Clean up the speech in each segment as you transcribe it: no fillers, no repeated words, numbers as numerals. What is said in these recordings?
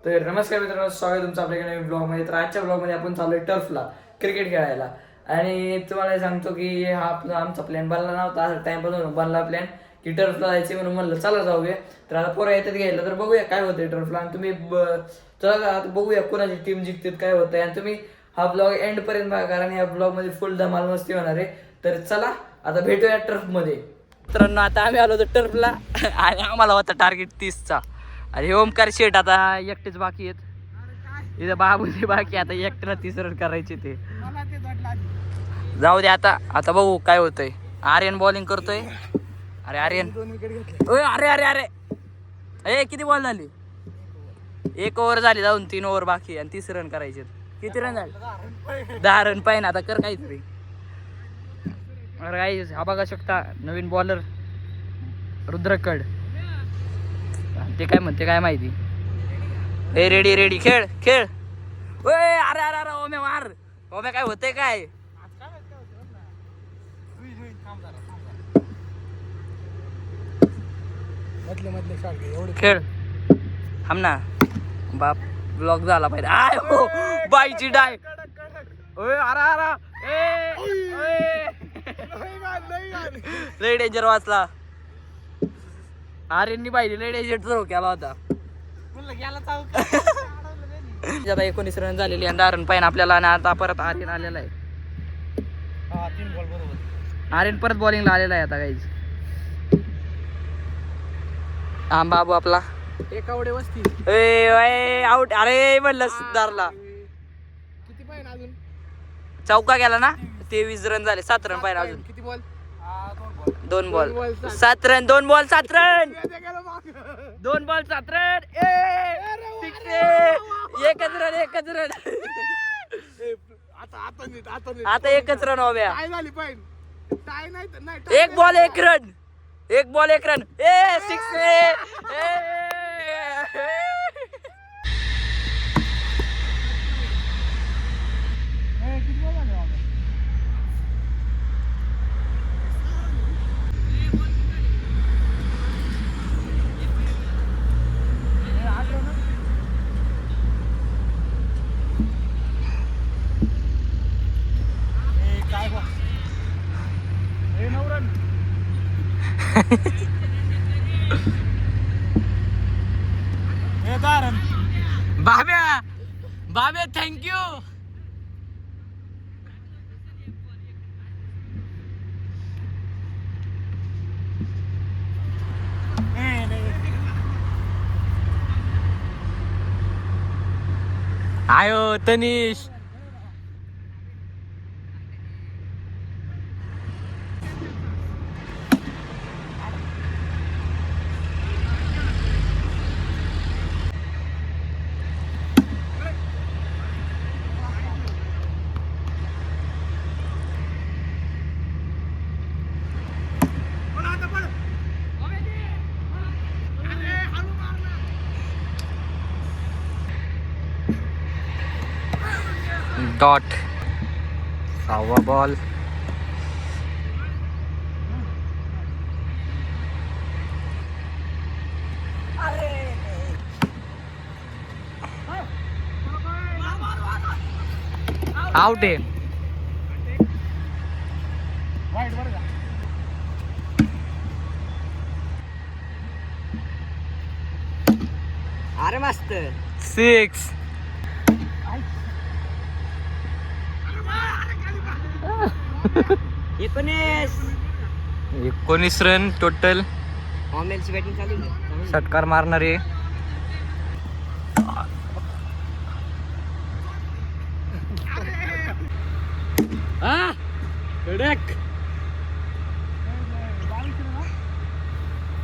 तर नमस्कार मित्रांनो, स्वागत तुमचं आपल्याकडे नवीन ब्लॉगमध्ये. तर आजच्या ब्लॉगमध्ये आपण चालू आहे टर्फला क्रिकेट खेळायला. आणि तुम्हाला सांगतो की हा आमचा प्लॅन बनला नव्हता, टाइमपासून बनला प्लॅन की टर्फला जायचे म्हणून म्हणलं चला जाऊया. तर आता पोरं येतात घ्यायला, तर बघूया काय होतंय टर्फला. आणि तुम्ही चला आता बघूया कोणाची टीम जिंकते काय होतंय. आणि तुम्ही हा ब्लॉग एंड पर्यंत बघा, कारण ह्या ब्लॉगमध्ये फुल धमाल मस्ती होणार आहे. तर चला आता भेटूया टर्फमध्ये. मित्रांनो आता आम्ही आलो होतो टर्फला आणि आम्हाला होता टार्गेट 30चा. अरे ओमकार शेट आता एकटेच बाकी आहेत, इथं बाबूजी बाकी. आता एकट्याला 30 रन करायचे ते. जाऊ दे आता बघू काय होतंय. आर्यन बॉलिंग करतोय. अरे आर्यन, अरे अरे अरे ए किती बॉल झाली? 1 ओव्हर झाली, जाऊन 3 ओव्हर बाकी आणि 30 रन करायचे. किती रन झाले? 10 रन पाहिजे. आता कर काहीतरी. अरे काही हा बघा शकता नवीन बॉलर रुद्रकड. ते काय म्हणते काय माहिती. ए रेडी रेडी खेळ खेळ. ओए अरे अरे अरे ओमे मार. ओमे काय होतंय काय? खेळ थांब ना बाप, ब्लॉक झाला पाहिजे. आय हो बाईची डाय. ओए अरे अरे ए लय डेंजर वाचला. आर्यननी पाहिजे लय डेंजर थ्रो केला होता. आता 19 रन झालेली आणि 10 रन पाहिजे आपल्याला. आणि आता परत आर्यन आलेला आहे. आर्यन परत बॉलिंगला आलेला आहे आता काहीच. हा बाबू आपला एकावडे वस्ती ए आउट. अरे म्हणलं सुधारला. किती पाहिजे अजून? चौका गेला ना. 23 रन झाले. 7 रन पाहिजे अजून. किती ball? 2 ball 7 run. 2 ball 7 run. 2 ball 7 run. एकच रन एकच रन. आता एकच रन हव्या. काय झाली पाहिजे? काय नाही. 1 बॉल 1 रन. 1 ball 1 run. ए 6. बाब्या बाब्या थँक्यू. आयो तनिष. डॉट 6वा बॉल. आउट आहे. अरे मस्त 6. 19 रन टोटल. बॅटिंग चालू आहे. षटकार मारणारे कडक.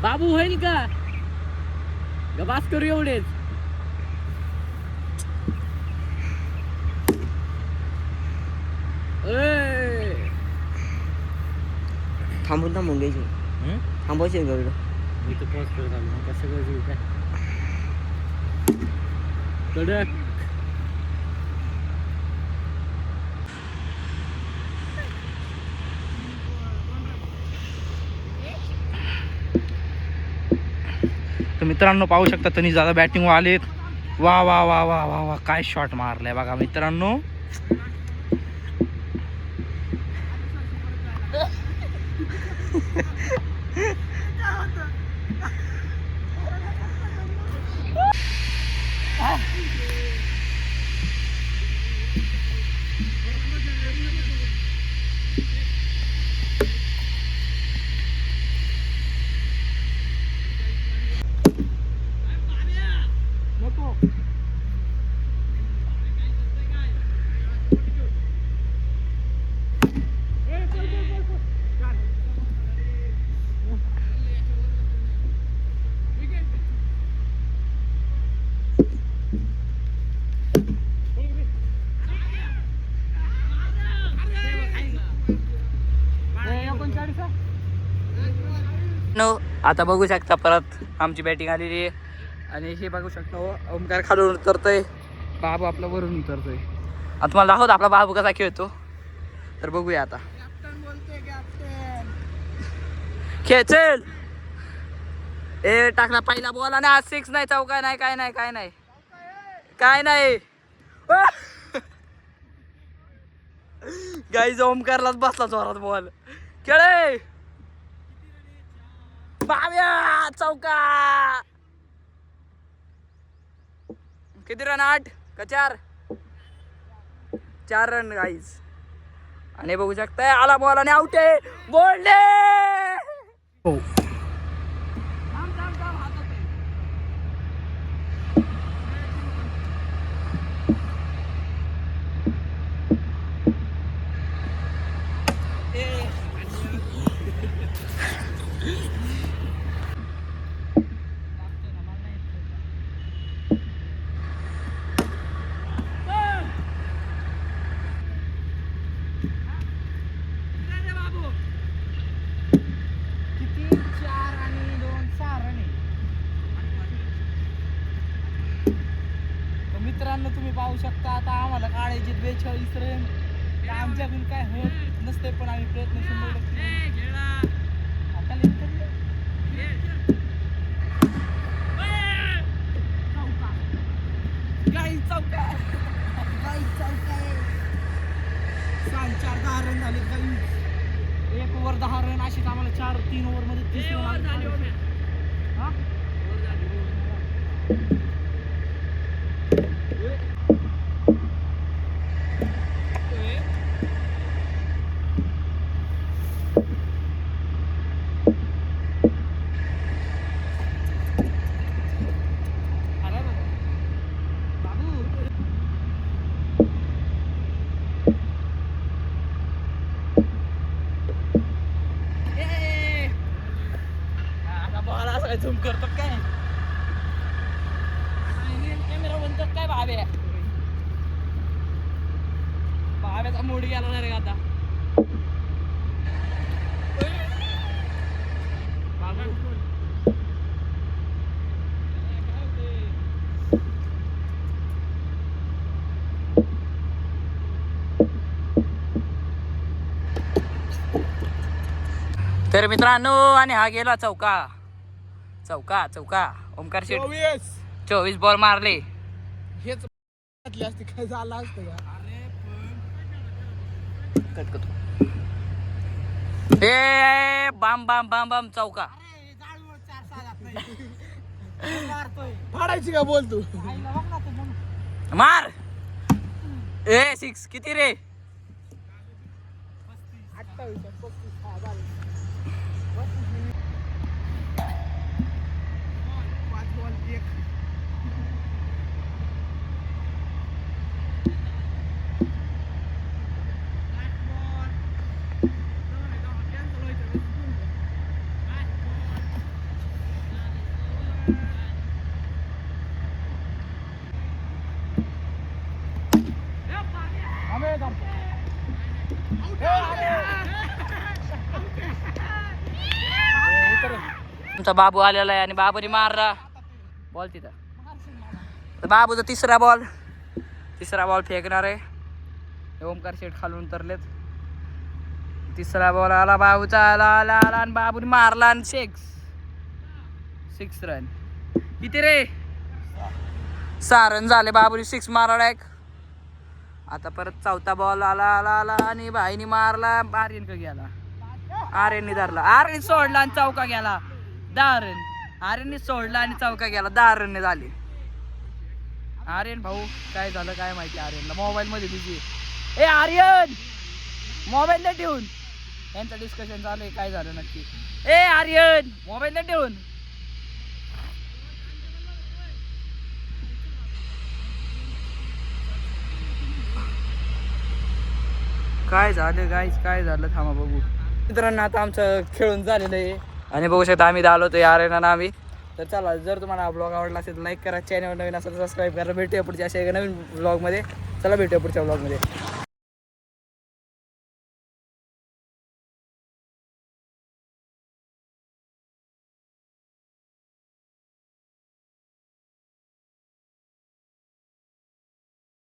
बाबू होईल का? गबास करू एवढेच. थांबून घ्यायची. थांबायचे का इथं पॉज करत कसं करायचं काय कडक. तर मित्रांनो पाहू शकता तनिष दादा बॅटिंग आलेत. वा वा वा वा वा वा काय शॉट मारलाय बघा मित्रांनो. नको. नो आता बघू शकता परत आमची बॅटिंग आलेली आहे आणि हे बघू शकता ओमकार खालून उतरतोय, बाबू आपला वरून उतरतोय. आता तुम्हाला दाखवतो आपला बाबू कसा खेळतो, तर बघूया आता. कॅप्टन बोलतोय कॅप्टन. खेळ चल. ए टाकला पहिला बॉल आणि आज 6 नाही, चौका नाही, काय नाही काय नाही काय नाही. गाईज ओमकारलाच बसला जोरात बॉल. खेळे बाव्या चौका. किती रन? 8 का 4? 4 रन गाईज. आणि बघू शकताय आला बॉल आणि आउट आहे. बोलले हो. किती? 4 आणि 2 6 रन आहे. तर मित्रांनो तुम्ही पाहू शकता आता आम्हाला काढायचे 42 रन. ते आमच्याकडून काय होत नसते पण आम्ही प्रयत्न 100% आता लेट करले. गाई चौका. गाई चौका आहे. 4 10 रन झाले गाई. 1 ओव्हर 10 रन अशीच आम्हाला 3 ओव्हर मध्ये 30 रन झाले. हा? झूम करतो काय? कॅमेरा बनतो काय? भाव्या भाव्याचा मूड गेला नाही रे आता. तर मित्रांनो आणि हा गेला चौका. चौका चौका. ओमकार शेट 24 बॉल मारले. हेच घातली असते काय झालं असतं का? ए बाम बाम बाम बाम चौका. फाडायची का बोल तू? मार. ए 6 किती रे? 28 35 हा झालं. 5 बॉल 1. तुमचा बाबू आलेला आहे आणि बाबूने मारला बॉल तिथं. तर बाबूचा तिसरा बॉल फेकणार आहे. ओमकार शेठ खालून उतरलेत. तिसरा बॉल आला बाबूचा. आला आला आला आणि बाबूने मारला आणि 6 रन. किती रे? 6 रन झाले. बाबूने 6 मारला एक. आता परत चौथा बॉल आला आला आला आणि भाईनी मारला. आर्यन का गेला, आर्यननी धरला, आर्यन सोडला आणि चौका गेला. 10 रन. आर्यननी सोडला आणि चौका गेला. 10 रन झाले. आर्यन भाऊ काय झालं काय माहिती. आर्यनला मोबाईल मध्ये बिझी. ए आर्यन मोबाईल नाही ठेवून. यांचं डिस्कशन चालू आहे काय झालं नक्की. ए आर्यन मोबाईल नाही ठेवून. काय झालं गाईज, काय झालं थांबा बघू. मित्रांनो आता आमचं खेळून झालेलं आहे आणि बघू शकता आम्ही आलो होतो आर्यन आम्ही. तर चला, जर तुम्हाला हा ब्लॉग आवडला असेल तर लाईक करा, चॅनल नवीन असेल तर सबस्क्राईब करा. भेटूया पुढच्या अशा एका नवीन ब्लॉगमध्ये. चला भेटूया पुढच्या ब्लॉगमध्ये.